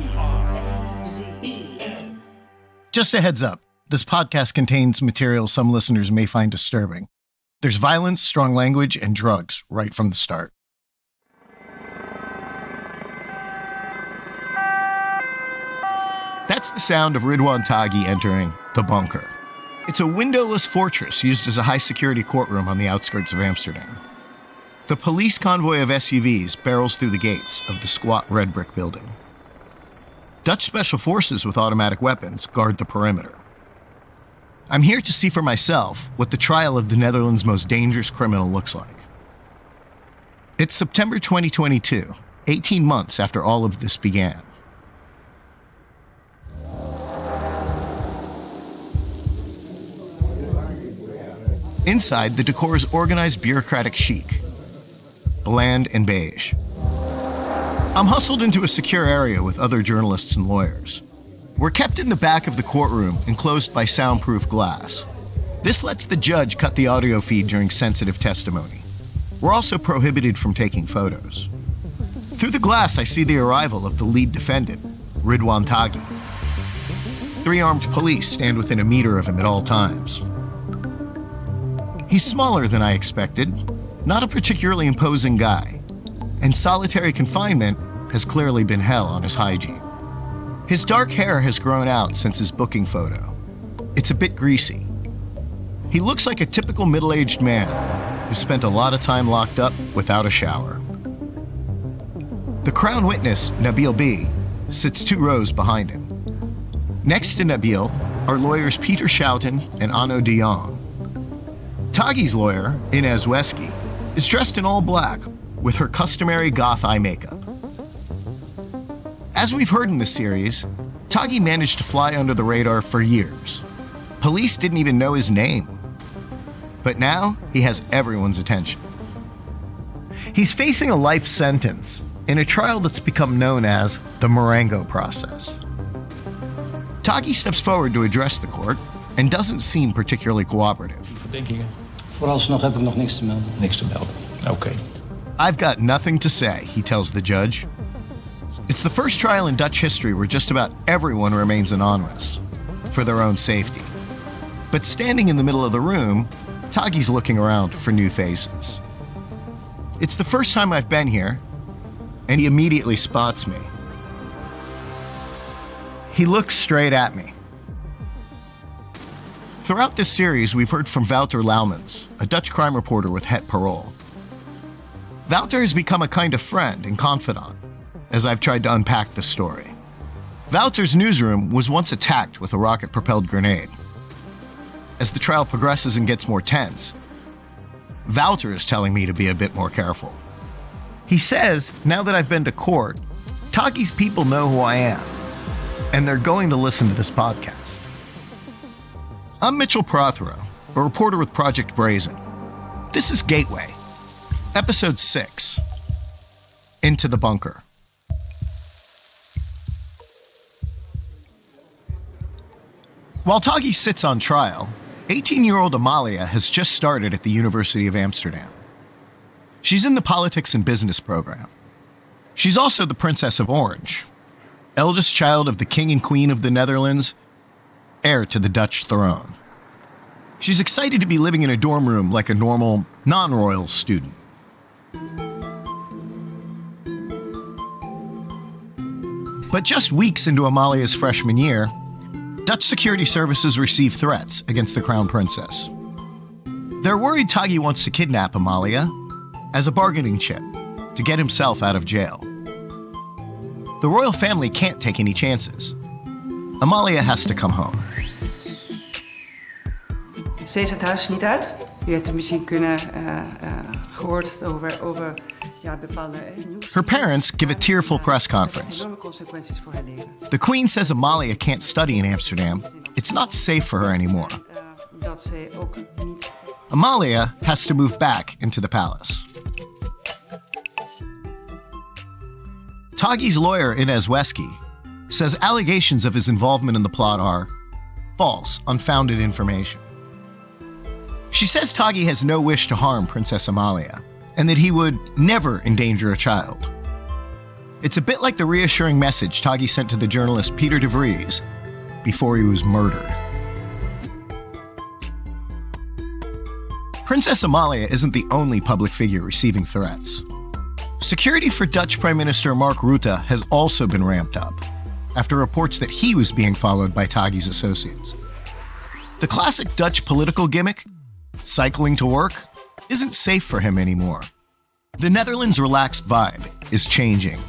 Brazen. Just a heads up, this podcast contains material some listeners may find disturbing. There's violence, strong language, and drugs right from the start. That's the sound of Ridouan Taghi entering the bunker. It's a windowless fortress used as a high-security courtroom on the outskirts of Amsterdam. The police convoy of SUVs barrels through the gates of the squat red brick building. Dutch special forces with automatic weapons guard the perimeter. I'm here to see for myself what the trial of the Netherlands' most dangerous criminal looks like. It's September 2022, 18 months after all of this began. Inside, the decor is organized bureaucratic chic, bland and beige. I'm hustled into a secure area with other journalists and lawyers. We're kept in the back of the courtroom, enclosed by soundproof glass. This lets the judge cut the audio feed during sensitive testimony. We're also prohibited from taking photos. Through the glass, I see the arrival of the lead defendant, Ridouan Taghi. 3 armed police stand within a meter of him at all times. He's smaller than I expected, not a particularly imposing guy, and solitary confinement has clearly been hell on his hygiene. His dark hair has grown out since his booking photo. It's a bit greasy. He looks like a typical middle-aged man who spent a lot of time locked up without a shower. The Crown witness, Nabil B., sits 2 rows behind him. Next to Nabil are lawyers Peter Schouten and Anno de Jong. Taghi's lawyer, Inez Wesky, is dressed in all black with her customary goth eye makeup. As we've heard in this series, Taghi managed to fly under the radar for years. Police didn't even know his name. But now, he has everyone's attention. He's facing a life sentence in a trial that's become known as the Marengo process. Taghi steps forward to address the court and doesn't seem particularly cooperative. Verdenkingen? Vooralsnog heb ik nog niks te melden. Niks te melden. Okay. I've got nothing to say, he tells the judge. It's the first trial in Dutch history where just about everyone remains anonymous, for their own safety. But standing in the middle of the room, Taghi's looking around for new faces. It's the first time I've been here, and he immediately spots me. He looks straight at me. Throughout this series, we've heard from Wouter Laumans, a Dutch crime reporter with Het Parool. Wouter has become a kind of friend and confidant as I've tried to unpack the story. Wouter's newsroom was once attacked with a rocket-propelled grenade. As the trial progresses and gets more tense, Wouter is telling me to be a bit more careful. He says, now that I've been to court, Taghi's people know who I am, and they're going to listen to this podcast. I'm Mitchell Prothero, a reporter with Project Brazen. This is Gateway, Episode 6, Into the Bunker. While Taghi sits on trial, 18-year-old Amalia has just started at the University of Amsterdam. She's in the Politics and Business program. She's also the Princess of Orange, eldest child of the King and Queen of the Netherlands, heir to the Dutch throne. She's excited to be living in a dorm room like a normal, non-royal student. But just weeks into Amalia's freshman year, Dutch security services receive threats against the Crown Princess. They're worried Taghi wants to kidnap Amalia as a bargaining chip to get himself out of jail. The royal family can't take any chances. Amalia has to come home. Ze is het huis niet uit. U heeft er misschien gehoord over bepaalde nieuws. Her parents give a tearful press conference. The Queen says Amalia can't study in Amsterdam. It's not safe for her anymore. Amalia has to move back into the palace. Taghi's lawyer, Inez Wesky, says allegations of his involvement in the plot are false, unfounded information. She says Taghi has no wish to harm Princess Amalia, and that he would never endanger a child. It's a bit like the reassuring message Taghi sent to the journalist Peter de Vries before he was murdered. Princess Amalia isn't the only public figure receiving threats. Security for Dutch Prime Minister Mark Rutte has also been ramped up after reports that he was being followed by Taghi's associates. The classic Dutch political gimmick, cycling to work, isn't safe for him anymore. The Netherlands' relaxed vibe is changing.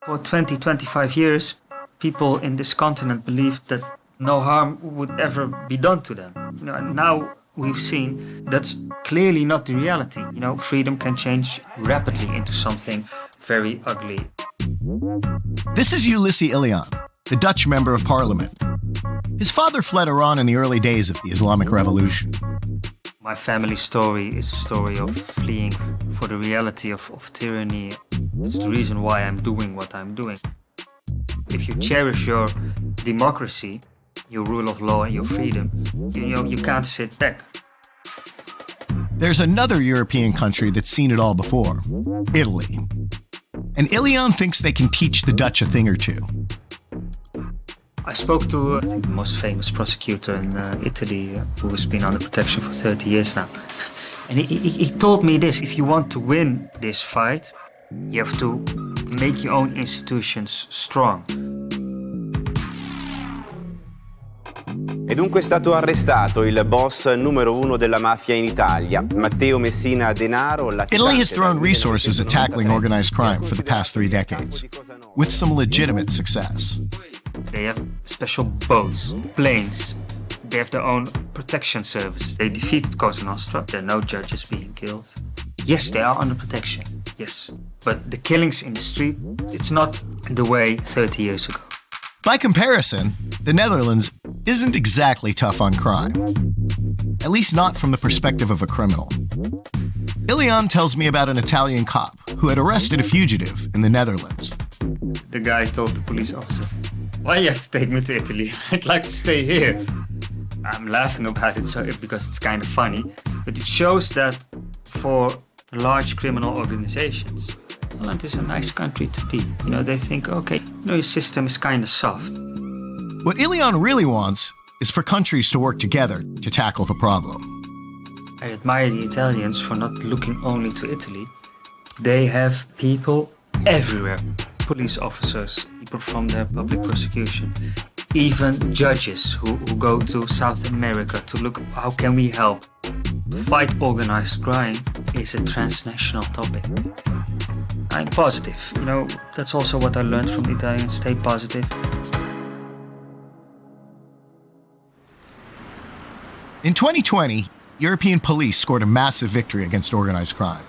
For 20-25 years, people in this continent believed that no harm would ever be done to them. And now we've seen that's clearly not the reality. Freedom can change rapidly into something very ugly. This is Ulysses Ilian, the Dutch member of parliament. His father fled Iran in the early days of the Islamic Revolution. My family story is a story of fleeing for the reality of tyranny. It's the reason why I'm doing what I'm doing. If you cherish your democracy, your rule of law and your freedom, you can't sit back. There's another European country that's seen it all before, Italy. And Ilian thinks they can teach the Dutch a thing or two. I spoke to, I think, the most famous prosecutor in Italy, who has been under protection for 30 years now. And he told me this: if you want to win this fight, you have to make your own institutions strong. E dunque è stato arrestato il boss numero uno della mafia in Italia, Matteo Messina Denaro. Italy has thrown resources at tackling organized crime for the past 3 decades, with some legitimate success. They have special boats, planes. They have their own protection service. They defeated Cosa Nostra. There are no judges being killed. Yes, they are under protection. Yes. But the killings in the street, it's not the way 30 years ago. By comparison, the Netherlands isn't exactly tough on crime. At least not from the perspective of a criminal. Ilian tells me about an Italian cop who had arrested a fugitive in the Netherlands. The guy told the police officer, "Why you have to take me to Italy? I'd like to stay here." I'm laughing about it because it's kind of funny, but it shows that for large criminal organizations, Holland is a nice country to be. They think, okay, your system is kind of soft. What Ilian really wants is for countries to work together to tackle the problem. I admire the Italians for not looking only to Italy. They have people everywhere. Police officers, people from their public prosecution, even judges who go to South America to look how can we help. Fight organized crime is a transnational topic. I'm positive. That's also what I learned from the Italians. Stay positive. In 2020, European police scored a massive victory against organized crime.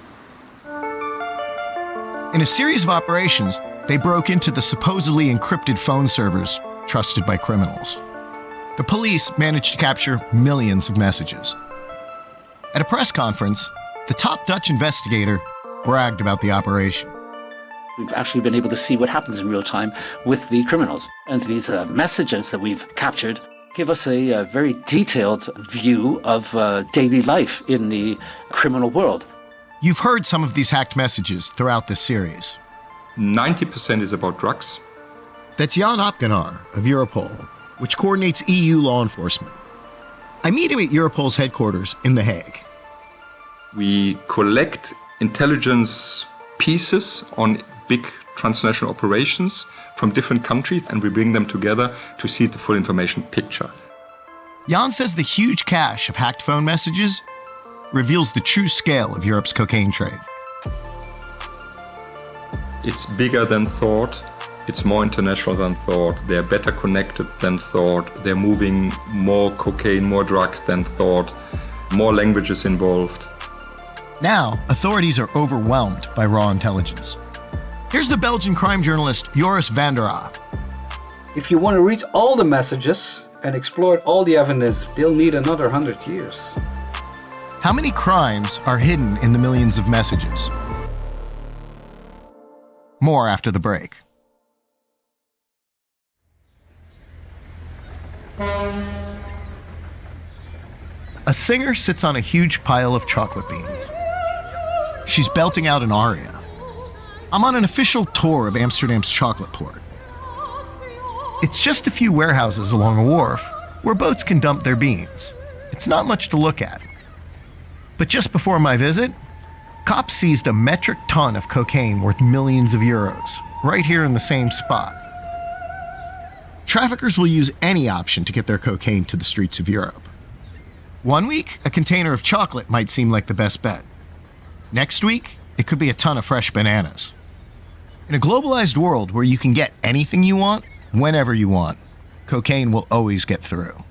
In a series of operations, they broke into the supposedly encrypted phone servers trusted by criminals. The police managed to capture millions of messages. At a press conference, the top Dutch investigator bragged about the operation. We've actually been able to see what happens in real time with the criminals. And these messages that we've captured give us a very detailed view of daily life in the criminal world. You've heard some of these hacked messages throughout this series. 90% is about drugs. That's Jan Opgenaar of Europol, which coordinates EU law enforcement. I meet him at Europol's headquarters in The Hague. We collect intelligence pieces on big transnational operations from different countries, and we bring them together to see the full information picture. Jan says the huge cache of hacked phone messages reveals the true scale of Europe's cocaine trade. It's bigger than thought. It's more international than thought. They're better connected than thought. They're moving more cocaine, more drugs than thought. More languages involved. Now, authorities are overwhelmed by raw intelligence. Here's the Belgian crime journalist Joris van der Aa. If you want to reach all the messages and exploit all the evidence, they'll need another 100 years. How many crimes are hidden in the millions of messages? More after the break. a singer sits on a huge pile of chocolate beans. She's belting out an aria. I'm on an official tour of Amsterdam's chocolate port. It's just a few warehouses along a wharf where boats can dump their beans. It's not much to look at. But just before my visit, cops seized a metric ton of cocaine worth millions of euros, right here in the same spot. Traffickers will use any option to get their cocaine to the streets of Europe. One week, a container of chocolate might seem like the best bet. Next week, it could be a ton of fresh bananas. In a globalized world where you can get anything you want, whenever you want, cocaine will always get through.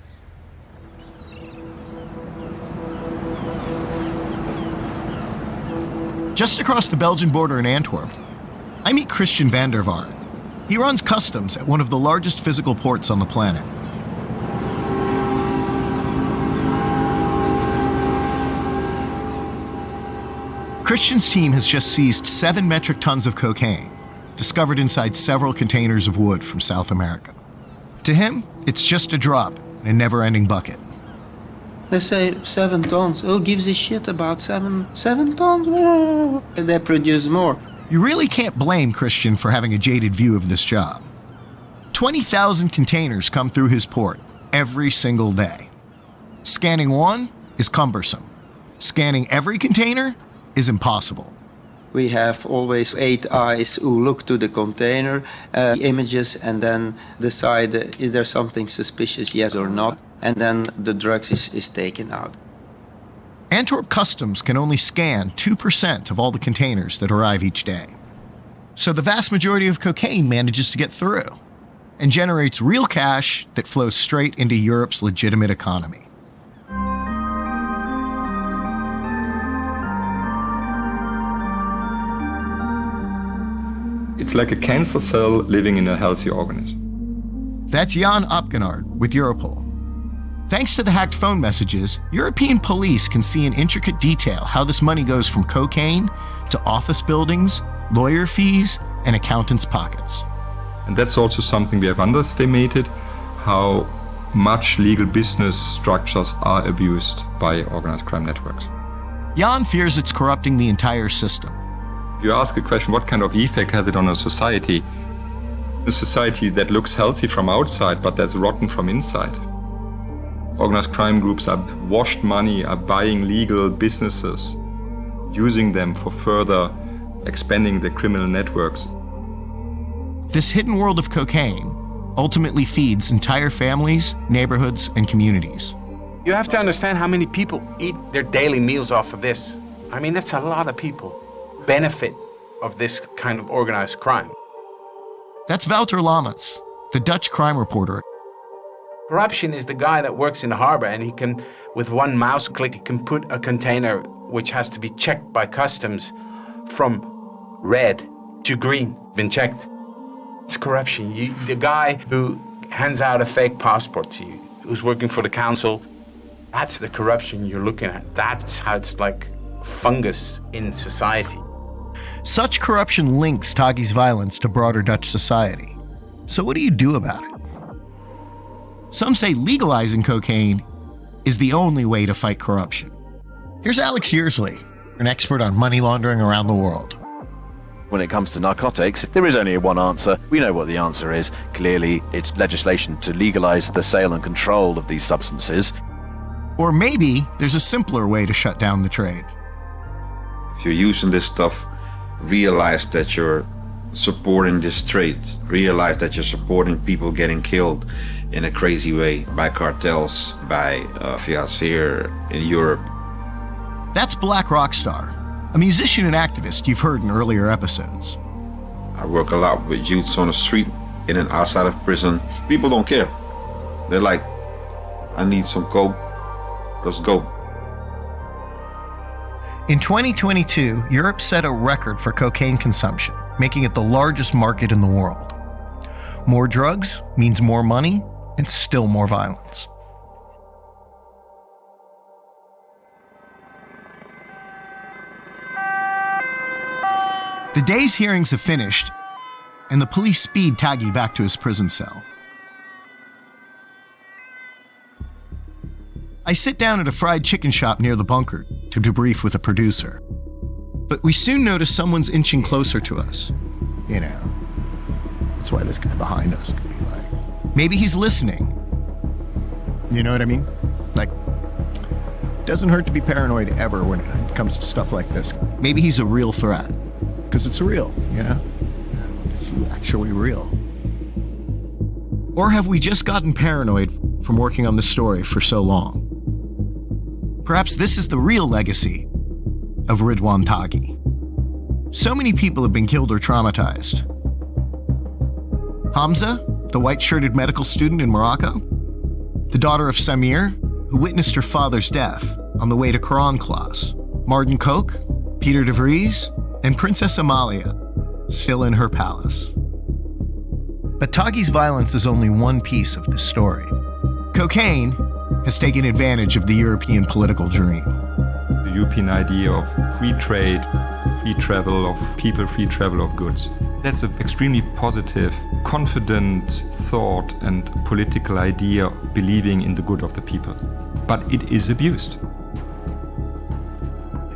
Just across the Belgian border in Antwerp, I meet Christian van der Vaart. He runs customs at one of the largest physical ports on the planet. Christian's team has just seized 7 metric tons of cocaine, discovered inside several containers of wood from South America. To him, it's just a drop in a never-ending bucket. They say 7 tons. Who gives a shit about 7 tons? They produce more. You really can't blame Christian for having a jaded view of this job. 20,000 containers come through his port every single day. Scanning one is cumbersome. Scanning every container is impossible. We have always 8 eyes who look to the container, images, and then decide, is there something suspicious, yes or not? And then the drugs is taken out. Antwerp Customs can only scan 2% of all the containers that arrive each day. So the vast majority of cocaine manages to get through and generates real cash that flows straight into Europe's legitimate economy. It's like a cancer cell living in a healthy organism. That's Jan Opgenaard with Europol. Thanks to the hacked phone messages, European police can see in intricate detail how this money goes from cocaine to office buildings, lawyer fees, and accountants' pockets. And that's also something we have underestimated, how much legal business structures are abused by organized crime networks. Jan fears it's corrupting the entire system. You ask a question, what kind of effect has it on a society? A society that looks healthy from outside, but that's rotten from inside. Organized crime groups are washed money, are buying legal businesses, using them for further expanding the criminal networks. This hidden world of cocaine ultimately feeds entire families, neighborhoods, and communities. You have to understand how many people eat their daily meals off of this. I mean, that's a lot of people benefit of this kind of organized crime. That's Wouter Lamets, the Dutch crime reporter. Corruption is the guy that works in the harbor and he can, with one mouse click, he can put a container which has to be checked by customs from red to green, been checked. It's corruption. The guy who hands out a fake passport to you, who's working for the council, that's the corruption you're looking at. That's how it's like fungus in society. Such corruption links Taghi's violence to broader Dutch society. So what do you do about it? Some say legalizing cocaine is the only way to fight corruption. Here's Alex Yearsley, an expert on money laundering around the world. When it comes to narcotics, there is only one answer. We know what the answer is. Clearly, it's legislation to legalize the sale and control of these substances. Or maybe there's a simpler way to shut down the trade. If you're using this stuff, realize that you're supporting this trade. Realize that you're supporting people getting killed in a crazy way by cartels, by financiers in Europe. That's Black Rockstar, a musician and activist you've heard in earlier episodes. I work a lot with youths on the street, in and outside of prison. People don't care. They're like, I need some coke, let's go. In 2022, Europe set a record for cocaine consumption, making it the largest market in the world. More drugs means more money and still more violence. The day's hearings have finished, and the police speed Taghi back to his prison cell. I sit down at a fried chicken shop near the bunker to debrief with a producer. But we soon notice someone's inching closer to us. You know, that's why this guy behind us could be like, maybe he's listening. You know what I mean? Like, doesn't hurt to be paranoid ever when it comes to stuff like this. Maybe he's a real threat, because it's real, you know? It's actually real. Or have we just gotten paranoid from working on the story for so long? Perhaps this is the real legacy of Ridouan Taghi. So many people have been killed or traumatized. Hamza, the white-shirted medical student in Morocco, the daughter of Samir, who witnessed her father's death on the way to Quran class, Martin Koch, Peter de Vries, and Princess Amalia, still in her palace. But Taghi's violence is only one piece of this story. Cocaine has taken advantage of the European political dream. The European idea of free trade, free travel of people, free travel of goods. That's an extremely positive, confident thought and political idea, believing in the good of the people. But it is abused.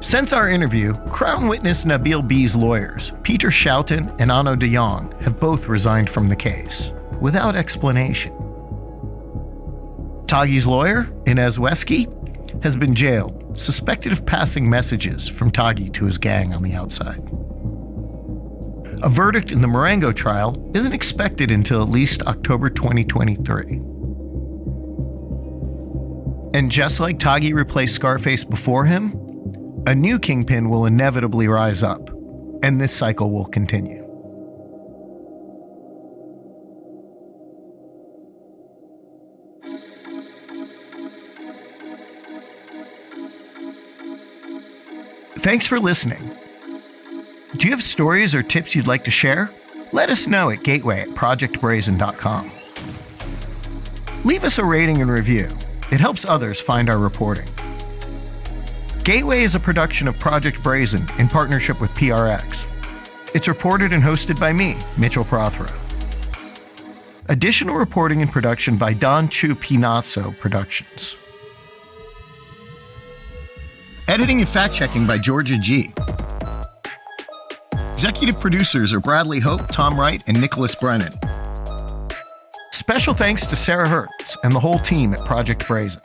Since our interview, Crown witness Nabil B's lawyers, Peter Schouten and Anno de Jong, have both resigned from the case, without explanation. Taghi's lawyer, Inez Wesky, has been jailed, suspected of passing messages from Taghi to his gang on the outside. A verdict in the Marengo trial isn't expected until at least October 2023. And just like Taghi replaced Scarface before him, a new kingpin will inevitably rise up, and this cycle will continue. Thanks for listening. Do you have stories or tips you'd like to share? Let us know at gateway@projectbrazen.com. Leave us a rating and review. It helps others find our reporting. Gateway is a production of Project Brazen in partnership with PRX. It's reported and hosted by me, Mitchell Prothero. Additional reporting and production by Don Chu Pinazzo Productions. Editing and fact-checking by Georgia G. Executive producers are Bradley Hope, Tom Wright, and Nicholas Brennan. Special thanks to Sarah Hertz and the whole team at Project Brazen.